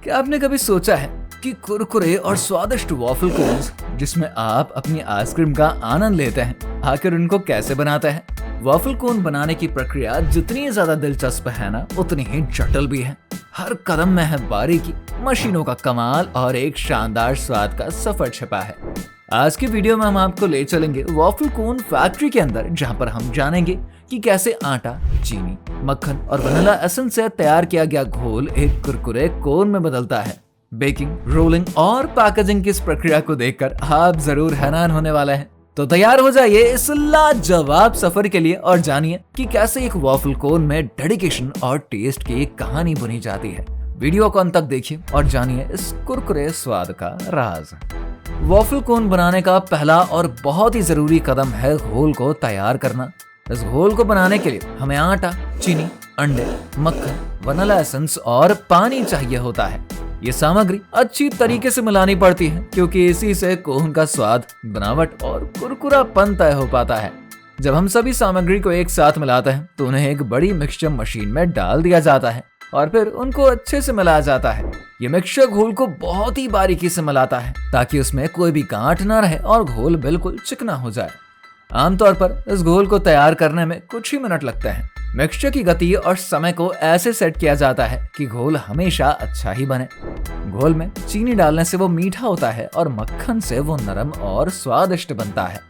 क्या आपने कभी सोचा है कि कुरकुरे और स्वादिष्ट वॉफल कोन्स जिसमें आप अपनी आइसक्रीम का आनंद लेते हैं, आखिर उनको कैसे बनाते हैं? वॉफल कोन बनाने की प्रक्रिया जितनी ज्यादा दिलचस्प है ना, उतनी ही जटिल भी है। हर कदम में है बारीकी, मशीनों का कमाल और एक शानदार स्वाद का सफर छिपा है। आज की वीडियो में हम आपको ले चलेंगे वॉफल कोन फैक्ट्री के अंदर, जहां पर हम जानेंगे कि कैसे आटा, चीनी, मक्खन और वनीला एसेंस से तैयार किया गया घोल एक कुरकुरे कोन में बदलता है। बेकिंग, रोलिंग और पैकेजिंग की इस प्रक्रिया को देखकर आप जरूर हैरान होने वाले हैं। तो तैयार हो जाइए इस लाजवाब सफर के लिए और जानिए कि कैसे एक वॉफल कोन में डेडिकेशन और टेस्ट की एक कहानी बुनी जाती है। वीडियो को अंत तक देखिए और जानिए इस कुरकुरे स्वाद का राज। वॉफल कोन बनाने का पहला और बहुत ही जरूरी कदम है घोल को तैयार करना। इस घोल को बनाने के लिए हमें आटा, चीनी, अंडे, मक्खन, वनीला एसेंस और पानी चाहिए होता है। ये सामग्री अच्छी तरीके से मिलानी पड़ती है क्योंकि इसी से कोन का स्वाद, बनावट और कुरकुरापन तय हो पाता है। जब हम सभी सामग्री को एक साथ मिलाते हैं तो उन्हें एक बड़ी मिक्सचर मशीन में डाल दिया जाता है और फिर उनको अच्छे से मिलाया जाता है। ये मिक्सचर घोल को बहुत ही बारीकी से मिलाता है ताकि उसमें कोई भी गांठ न रहे और घोल बिल्कुल चिकना हो जाए। आमतौर पर इस घोल को तैयार करने में कुछ ही मिनट लगते हैं। मिक्सचर की गति और समय को ऐसे सेट किया जाता है कि घोल हमेशा अच्छा ही बने। घोल में चीनी डालने से वो मीठा होता है और मक्खन से वो नरम और स्वादिष्ट बनता है।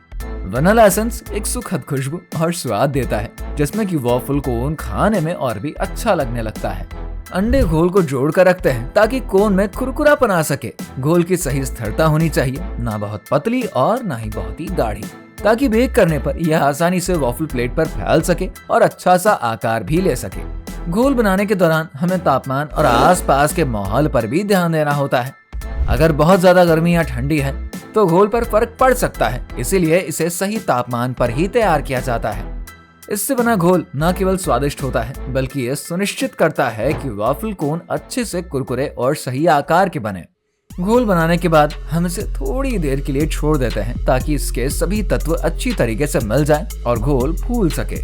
वनीला एसेंस एक सुखद खुशबू और स्वाद देता है जिसमें कि वॉफल कोन खाने में और भी अच्छा लगने लगता है। अंडे घोल को जोड़ कर रखते हैं ताकि कोन में कुरकुरापन आ सके। घोल की सही स्थिरता होनी चाहिए, ना बहुत पतली और ना ही बहुत ही गाढ़ी, ताकि बेक करने पर यह आसानी से वॉफल प्लेट पर फैल सके और अच्छा सा आकार भी ले सके। घोल बनाने के दौरान हमें तापमान और आसपास के माहौल पर भी ध्यान देना होता है। अगर बहुत ज्यादा गर्मी या ठंडी है तो घोल पर फर्क पड़ सकता है, इसीलिए इसे सही तापमान पर ही तैयार किया जाता है। इससे बना घोल न केवल स्वादिष्ट होता है बल्कि यह सुनिश्चित करता है कि वॉफल कोन अच्छे से कुरकुरे और सही आकार के बने। घोल बनाने के बाद हम इसे थोड़ी देर के लिए छोड़ देते हैं ताकि इसके सभी तत्व अच्छी तरीके से मिल जाएं और घोल फूल सके।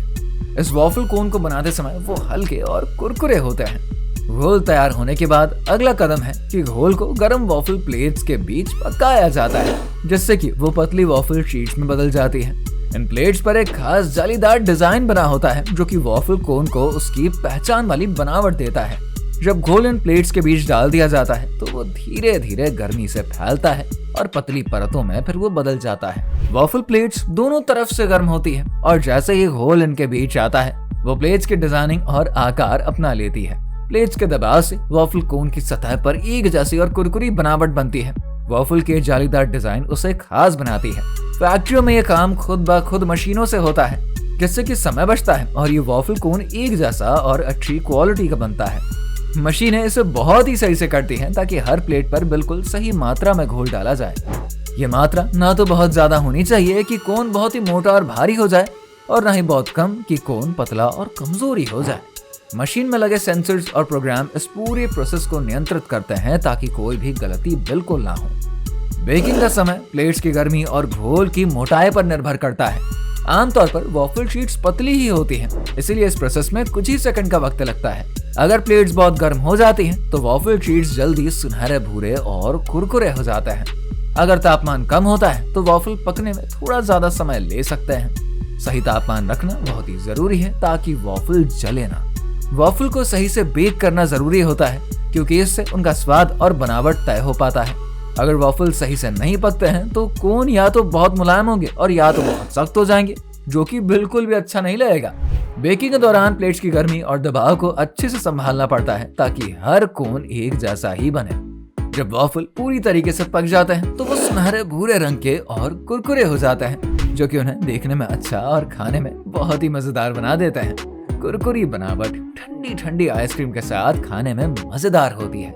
इस वॉफल कोन को बनाते समय वो हल्के और कुरकुरे होते हैं। घोल तैयार होने के बाद अगला कदम है कि घोल को गर्म वॉफल प्लेट्स के बीच पकाया जाता है जिससे कि वो पतली वॉफल शीट्स में बदल जाती है। इन प्लेट्स पर एक खास जालीदार डिजाइन बना होता है जो कि वॉफल कोन को उसकी पहचान वाली बनावट देता है। जब घोल इन प्लेट्स के बीच डाल दिया जाता है तो वो धीरे धीरे गर्मी से फैलता है और पतली परतों में फिर वो बदल जाता है। वॉफल प्लेट्स दोनों तरफ से गर्म होती है और जैसे ही घोल इनके बीच आता है वो प्लेट्स की डिजाइनिंग और आकार अपना लेती है। प्लेट्स के दबाव से वॉफल कोन की सतह पर एक जैसी और कुरकुरी बनावट बनती है। वॉफल के जालीदार डिजाइन उसे खास बनाती है। फैक्ट्रियों में यह काम खुद ब खुद मशीनों से होता है जिससे कि समय बचता है और ये वॉफल कोन एक जैसा और अच्छी क्वालिटी का बनता है। मशीनें इसे बहुत ही सही से करती हैं ताकि हर प्लेट पर बिल्कुल सही मात्रा में घोल डाला जाए। ये मात्रा ना तो बहुत ज्यादा होनी चाहिए कि कोन बहुत ही मोटा और भारी हो जाए और ना ही बहुत कम कि कोन पतला और कमजोरी हो जाए। मशीन में लगे सेंसर्स और प्रोग्राम इस पूरे प्रोसेस को नियंत्रित करते हैं ताकि कोई भी गलती बिल्कुल ना हो। बेकिंग का समय प्लेट्स की गर्मी और घोल की मोटाई पर निर्भर करता है। आमतौर पर वॉफल शीट्स पतली ही होती हैं, इसीलिए इस प्रोसेस में कुछ ही सेकंड का वक्त लगता है। अगर प्लेट्स बहुत गर्म हो जाती हैं तो वॉफल शीट्स जल्दी सुनहरे भूरे और कुरकुरे हो जाते हैं। अगर तापमान कम होता है तो वॉफल पकने में थोड़ा ज्यादा समय ले सकते हैं। सही तापमान रखना बहुत ही जरूरी है ताकि वॉफल जले ना। वॉफल को सही से बेक करना जरूरी होता है क्योंकि इससे उनका स्वाद और बनावट तय हो पाता है। अगर वॉफल सही से नहीं पकते हैं तो कोन या तो बहुत मुलायम होंगे और या तो बहुत सख्त हो जाएंगे, जो कि बिल्कुल भी अच्छा नहीं लगेगा। बेकिंग के दौरान प्लेट्स की गर्मी और दबाव को अच्छे से संभालना पड़ता है ताकि हर कोन एक जैसा ही बने। जब वॉफल पूरी तरीके से पक जाते हैं तो वो सुनहरे भूरे रंग के और कुरकुरे हो जाते हैं, जो कि उन्हें देखने में अच्छा और खाने में बहुत ही मजेदार बना देते हैं। कुरकुरी बनावट ठंडी ठंडी आइसक्रीम के साथ खाने में मजेदार होती है।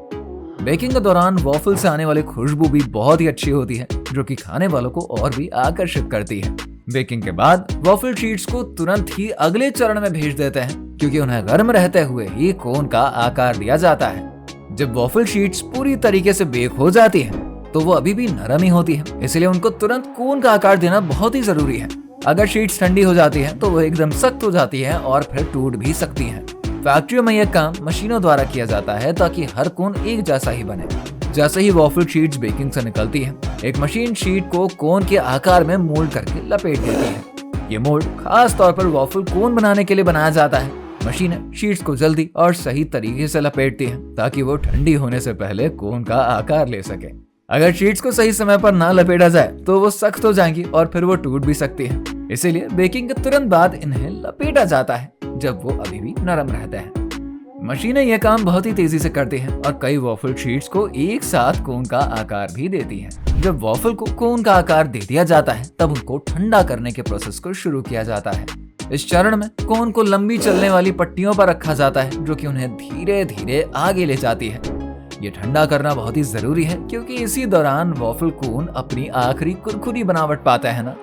बेकिंग के दौरान वॉफल से आने वाली खुशबू भी बहुत ही अच्छी होती है जो कि खाने वालों को और भी आकर्षित करती है। बेकिंग के बाद वॉफल शीट्स को तुरंत ही अगले चरण में भेज देते हैं क्योंकि उन्हें गर्म रहते हुए ही कोन का आकार दिया जाता है। जब वॉफल शीट्स पूरी तरीके से बेक हो जाती हैं तो वो अभी भी नरम ही होती है, इसलिए उनको तुरंत कोन का आकार देना बहुत ही जरूरी है। अगर शीट्स ठंडी हो जाती हैं तो वो एकदम सख्त हो जाती है और फिर टूट भी सकती हैं। फैक्ट्रियों में यह काम मशीनों द्वारा किया जाता है ताकि हर कोन एक जैसा ही बने। जैसे ही वॉफल शीट्स बेकिंग से निकलती है, एक मशीन शीट को कोन के आकार में मोल्ड करके लपेट देती है। ये मोल्ड खास तौर पर वॉफल कोन बनाने के लिए बनाया जाता है। मशीनें शीट्स को जल्दी और सही तरीके से लपेटती हैं ताकि वो ठंडी होने से पहले कोन का आकार ले सके। अगर शीट्स को सही समय पर ना लपेटा जाए तो वो सख्त हो जाएंगी और फिर वो टूट भी सकती है। इसीलिए बेकिंग के तुरंत बाद इन्हें लपेटा जाता है जब वो अभी भी नरम रहते हैं। मशीनें यह काम बहुत ही तेजी से करती हैं और कई वॉफल शीट्स को एक साथ कोन का आकार भी देती हैं। जब वॉफल को कोन का आकार दे दिया जाता है तब उनको ठंडा करने के प्रोसेस को शुरू किया जाता है। इस चरण में कोन को लंबी चलने वाली पट्टियों पर रखा जाता है जो कि उन्हें धीरे धीरे आगे ले जाती है। ये ठंडा करना बहुत ही जरूरी है क्योंकि इसी दौरान वॉफल कोन अपनी आखिरी कुरकुरी बनावट पाता है ना।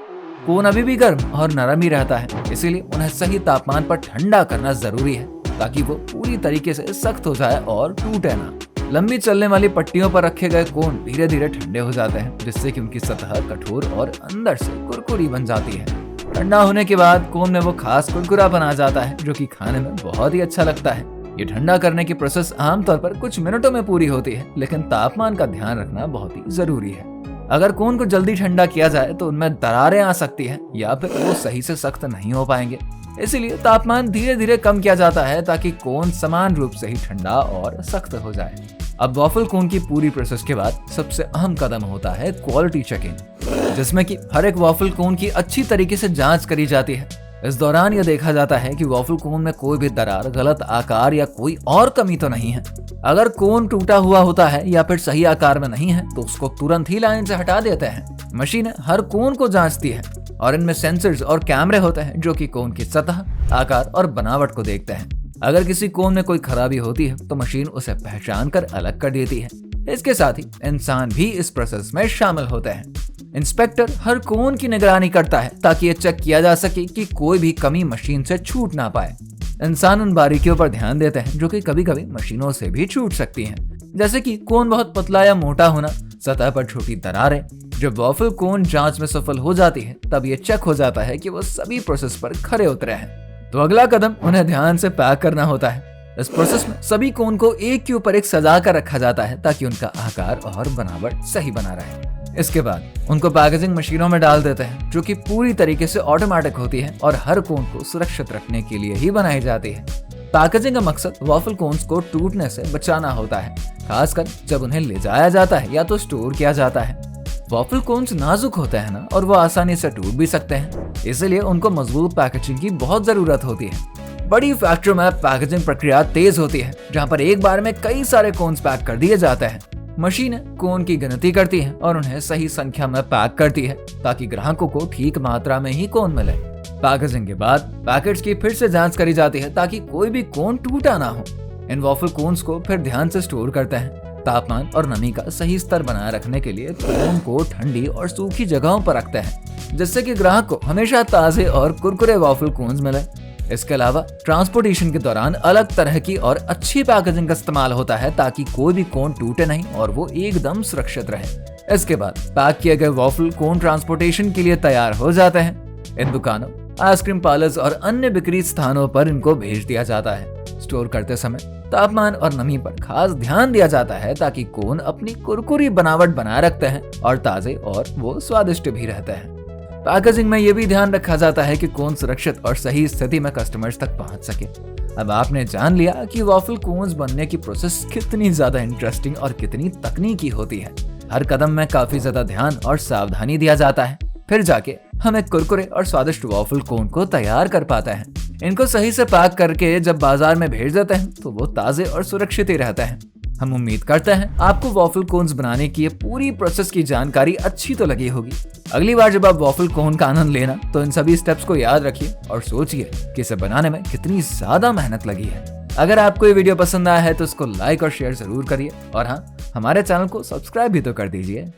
कोन अभी भी गर्म और नरम ही रहता है, इसीलिए उन्हें सही तापमान पर ठंडा करना जरूरी है ताकि वो पूरी तरीके से सख्त हो जाए और टूटे ना। लंबी चलने वाली पट्टियों पर रखे गए कोन धीरे धीरे ठंडे हो जाते हैं जिससे कि उनकी सतह कठोर और अंदर से कुरकुरी बन जाती है। ठंडा होने के बाद कोन में वो खास कुरकुरा बना जाता है जो कि खाने में बहुत ही अच्छा लगता है। ये ठंडा करने की प्रोसेस आमतौर पर कुछ मिनटों में पूरी होती है, लेकिन तापमान का ध्यान रखना बहुत ही जरूरी है। अगर कोन को जल्दी ठंडा किया जाए तो उनमें दरारें आ सकती हैं या फिर वो सही से सख्त नहीं हो पाएंगे। इसीलिए तापमान धीरे धीरे कम किया जाता है ताकि कोन समान रूप से ही ठंडा और सख्त हो जाए। अब वॉफल कोन की पूरी प्रोसेस के बाद सबसे अहम कदम होता है क्वालिटी चेकिंग, जिसमें कि हर एक वॉफल कोन की अच्छी तरीके से जांच करी जाती है। इस दौरान यह देखा जाता है कि वॉफल कोन में कोई भी दरार, गलत आकार या कोई और कमी तो नहीं है। अगर कोन टूटा हुआ होता है या फिर सही आकार में नहीं है तो उसको तुरंत ही लाइन से हटा देते हैं। मशीन हर कोन को जांचती है और इनमें सेंसर्स और कैमरे होते हैं जो कि कोन की सतह, आकार और बनावट को देखते हैं। अगर किसी कोन में कोई खराबी होती है तो मशीन उसे पहचान कर अलग कर देती है। इसके साथ ही इंसान भी इस प्रोसेस में शामिल होते हैं। इंस्पेक्टर हर कोन की निगरानी करता है ताकि ये चेक किया जा सके कि कोई भी कमी मशीन से छूट ना पाए। इंसान उन बारीकियों पर ध्यान देते हैं जो कि कभी कभी मशीनों से भी छूट सकती हैं, जैसे कि कोन बहुत पतला या मोटा होना, सतह पर छोटी दरारें। जब वॉफल कोन जांच में सफल हो जाती है तब ये चेक हो जाता है कि वो सभी प्रोसेस पर खरे उतरे हैं। तो अगला कदम उन्हें ध्यान से पैक करना होता है। इस प्रोसेस में सभी कोन को एक के ऊपर एक सजा कर रखा जाता है ताकि उनका आकार और बनावट सही बना रहे। इसके बाद उनको पैकेजिंग मशीनों में डाल देते हैं जो कि पूरी तरीके से ऑटोमेटिक होती है और हर कोन को सुरक्षित रखने के लिए ही बनाई जाती है। पैकेजिंग का मकसद वॉफल कोन्स को टूटने से बचाना होता है, खासकर जब उन्हें ले जाया जाता है या तो स्टोर किया जाता है। वॉफल कोन्स नाजुक होते हैं ना, और वो आसानी से टूट भी सकते हैं, इसलिए उनको मजबूत पैकेजिंग की बहुत जरूरत होती है। बड़ी फैक्ट्रियों में पैकेजिंग प्रक्रिया तेज होती है जहाँ पर एक बार में कई सारे कोन्स पैक कर दिए जाते हैं। मशीनें कोन की गिनती करती हैं और उन्हें सही संख्या में पैक करती है ताकि ग्राहकों को ठीक मात्रा में ही कोन मिले। पैकेजिंग के बाद पैकेट्स की फिर से जांच करी जाती है ताकि कोई भी कोन टूटा ना हो। इन वॉफल कोन्स को फिर ध्यान से स्टोर करते हैं। तापमान और नमी का सही स्तर बनाए रखने के लिए कोन को ठंडी और सूखी जगहों पर रखते हैं जिससे कि ग्राहक को हमेशा ताजे और कुरकुरे वॉफल कोन्स मिले। इसके अलावा ट्रांसपोर्टेशन के दौरान अलग तरह की और अच्छी पैकेजिंग का इस्तेमाल होता है ताकि कोई भी कोन टूटे नहीं और वो एकदम सुरक्षित रहे। इसके बाद पैक किए गए वॉफल कोन ट्रांसपोर्टेशन के लिए तैयार हो जाते हैं। इन दुकानों, आइसक्रीम पार्लर्स और अन्य बिक्री स्थानों पर इनको भेज दिया जाता है। स्टोर करते समय तापमान और नमी पर खास ध्यान दिया जाता है ताकि कोन अपनी कुरकुरी बनावट बनाए रखते हैं और ताजे और वो स्वादिष्ट भी रहते हैं। पैकेजिंग में ये भी ध्यान रखा जाता है कि कोन सुरक्षित और सही स्थिति में कस्टमर्स तक पहुंच सके। अब आपने जान लिया कि वॉफल कोन्स बनने की प्रोसेस कितनी ज्यादा इंटरेस्टिंग और कितनी तकनीकी होती है। हर कदम में काफी ज्यादा ध्यान और सावधानी दिया जाता है, फिर जाके हम एक कुरकुरे और स्वादिष्ट वॉफल कोन को तैयार कर पाते हैं। इनको सही से पैक करके जब बाजार में भेज देते हैं तो वो ताजे और सुरक्षित ही रहते हैं। हम उम्मीद करते हैं आपको वॉफल कोन्स बनाने की ये पूरी प्रोसेस की जानकारी अच्छी तो लगी होगी। अगली बार जब आप वॉफल कोन का आनंद लेना तो इन सभी स्टेप्स को याद रखिए और सोचिए कि इसे बनाने में कितनी ज्यादा मेहनत लगी है। अगर आपको ये वीडियो पसंद आया है तो इसको लाइक और शेयर जरूर करिए और हाँ, हमारे चैनल को सब्सक्राइब भी तो कर दीजिए।